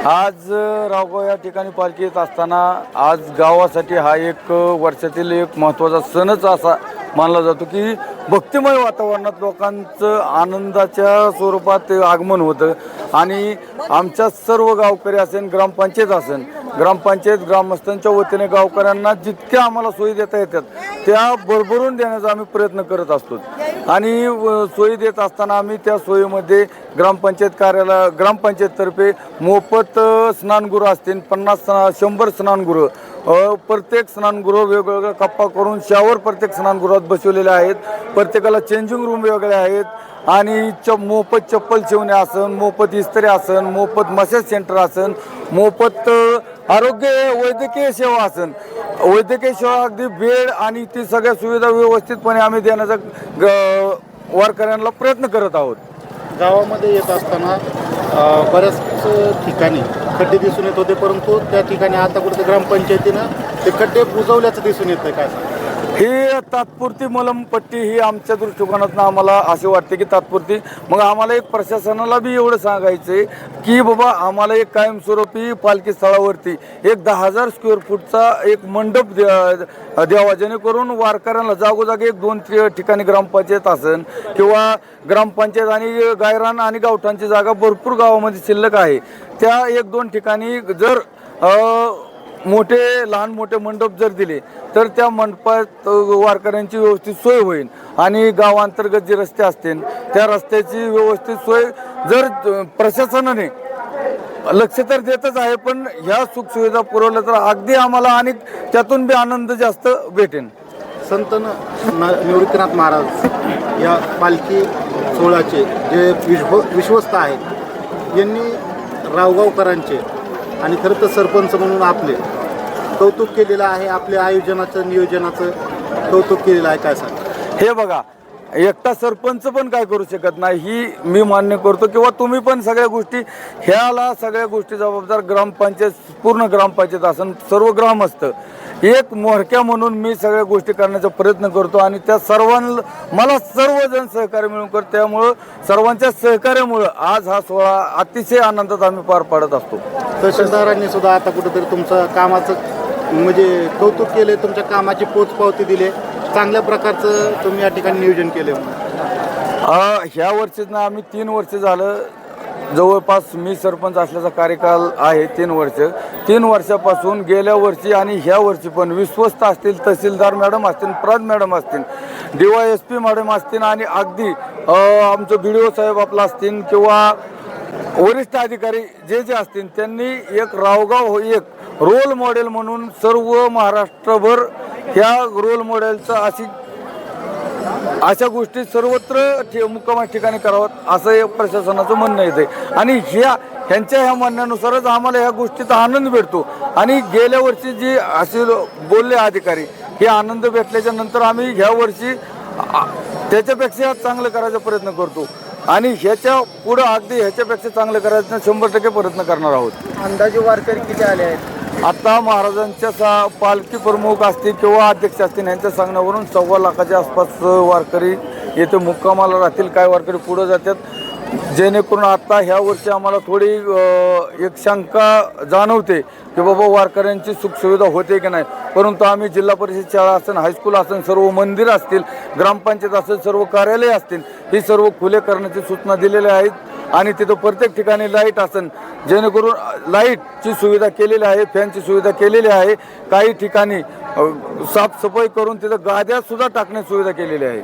आज रावगाव या ठिकाणी पालखी येत असताना आज गावासाठी हा एक वर्षातील एक महत्त्वाचा सणच असा मानला जातो की भक्तिमय वातावरणात लोकांचं आनंदाच्या स्वरूपात ते आगमन होतं आणि आमच्या सर्व गावकरी असेल ग्रामपंचायत असेल ग्रामपंचायत ग्रामस्थांच्या वतीने गावकऱ्यांना जितक्या आम्हाला सोयी देता येतात त्या भरभरून देण्याचा आम्ही प्रयत्न करत असतो आणि सोयी देत असताना आम्ही त्या सोयीमध्ये ग्रामपंचायत कार्यालय ग्रामपंचायततर्फे मोफत स्नानगृह असतील 50-100 स्नानगृह प्रत्येक स्नानगृह वेगवेगळा कप्पा करून शावर प्रत्येक स्नानगृहात बसवलेले आहेत। प्रत्येकाला चेंजिंग रूम वेगळे आहेत आणि मोफत चप्पल शिवणे असन मोफत इस्त्री असन मोफत मसाज सेंटर असन मोफत आरोग्य वैद्यकीय सेवा असन वैद्यकीय सेवा अगदी बेड आणि ती सगळ्या सुविधा व्यवस्थितपणे आम्ही देण्याचा वारकऱ्यांना प्रयत्न करत आहोत। गावामध्ये येत असताना बऱ्याच ठिकाणी खड्डे दिसून येत होते, परंतु त्या ठिकाणी आता कुठे ग्रामपंचायतीनं ते खड्डे बुजवल्याचं दिसून येतं काय ही तात्पुरती मलमपट्टी ही आमच्या दृष्टिकोनातून आम्हाला असे वाटते की तात्पुरती मग आम्हाला एक प्रशासनाला बी एवढं सांगायचं आहे की बाबा आम्हाला एक कायमस्वरूपी पालखी स्थळावरती एक 10,000 स्क्वेअर फूटचा एक मंडप द्यावा जेणेकरून वारकऱ्यांना जागोजागी 1-2 ठिकाणी ग्रामपंचायत असेल किंवा ग्रामपंचायत आणि गायरान आणि गावठांची जागा भरपूर गावामध्ये शिल्लक आहे त्या 1-2 ठिकाणी जर मोठे लहान मोठे मंडप जर दिले तर त्या मंडपात वारकऱ्यांची व्यवस्थित सोय होईल आणि गावांतर्गत जे रस्ते असतील त्या रस्त्याची व्यवस्थित सोय जर प्रशासनाने लक्ष तर देतच आहे पण ह्या सुखसुविधा पुरवल्या तर अगदी आम्हाला आणि त्यातून बी आनंद जास्त भेटेल। संत निवृत्तीनाथ महाराज या पालखी सोहळ्याचे जे विश्वस्त आहेत यांनी रावगावकरांचे आणि खरं तर सरपंच म्हणून आपले कौतुक केलेलं आहे, आपल्या आयोजनाचं नियोजनाचं कौतुक केलेलं आहे काय सांग? हे बघा एकटा सरपंच पण काय करू शकत नाही ही मी मान्य करतो किंवा तुम्ही पण सगळ्या गोष्टी ह्याला सगळ्या गोष्टी जबाबदार ग्रामपंचायत पूर्ण ग्रामपंचायत असून सर्व ग्रामस्थ एक मोहरक्या म्हणून मी सगळ्या गोष्टी करण्याचा प्रयत्न करतो आणि त्या सर्वांना मला सर्वजण सहकार्य मिळून करतो त्यामुळं सर्वांच्या सहकार्यामुळं आज हा सोहळा अतिशय आनंदात आम्ही पार पाडत असतो। तहसीलदारांनी सुद्धा आता कुठेतरी तुमचं कामाचं म्हणजे कौतुक केले, तुमच्या कामाची पोचपावती दिले, चांगल्या प्रकारचं तुम्ही या ठिकाणी नियोजन केले। ह्या वर्षीच ना आम्ही 3 वर्ष झालं जवळपास मी सरपंच असल्याचा कार्यकाल आहे 3 वर्ष 3 वर्षापासून गेल्या वर्षी आणि ह्या वर्षी पण विश्वस्त असतील तहसीलदार मॅडम असतील प्रांत मॅडम असतील DYSP मॅडम असतील आणि अगदी आमचं BDO साहेब आपला असतील किंवा वरिष्ठ अधिकारी जे जे असतील त्यांनी एक रावगाव एक रोल मॉडेल म्हणून सर्व महाराष्ट्रभर ह्या रोल मॉडेलचा अशा गोष्टी सर्वत्र मुक्कामाच्या ठिकाणी कराव्यात असं एक प्रशासनाचं म्हणणं येते आणि ह्यांच्या ह्या म्हणण्यानुसारच आम्हाला ह्या गोष्टीचा आनंद भेटतो आणि गेल्या वर्षी जी असे बोलले अधिकारी हे आनंद भेटल्याच्या नंतर आम्ही ह्या वर्षी त्याच्यापेक्षा चांगलं करायचा प्रयत्न करतो आणि ह्याच्या पुढं अगदी ह्याच्यापेक्षा चांगलं करायचं 100% प्रयत्न करणार आहोत। अंदाजे वारकरी किती आले आहेत? आता महाराजांच्या पालखी प्रमुख असतील किंवा अध्यक्ष असतील यांच्या सांगण्यावरून 1.25 लाखाच्या आसपास वारकरी येथे मुक्कामाला राहतील, काय वारकरी पुढे जातात जेणेकरून आता ह्या वर्षी आम्हाला थोडी एक शंका जाणवते की बाबा वारकऱ्यांची सुखसुविधा होते की नाही, परंतु आम्ही जिल्हा परिषद शाळा असेल हायस्कूल असेल सर्व मंदिर असतील ग्रामपंचायत असेल सर्व कार्यालय असतील ही सर्व खुले करण्याची सूचना दिलेल्या आहेत आणि तिथं प्रत्येक ठिकाणी लाईट असेल जेणेकरून लाईटची सुविधा केलेली आहे, फॅनची सुविधा केलेली आहे, काही ठिकाणी साफसफाई करून तिथं गाद्या सुद्धा टाकण्याची सुविधा केलेली आहे।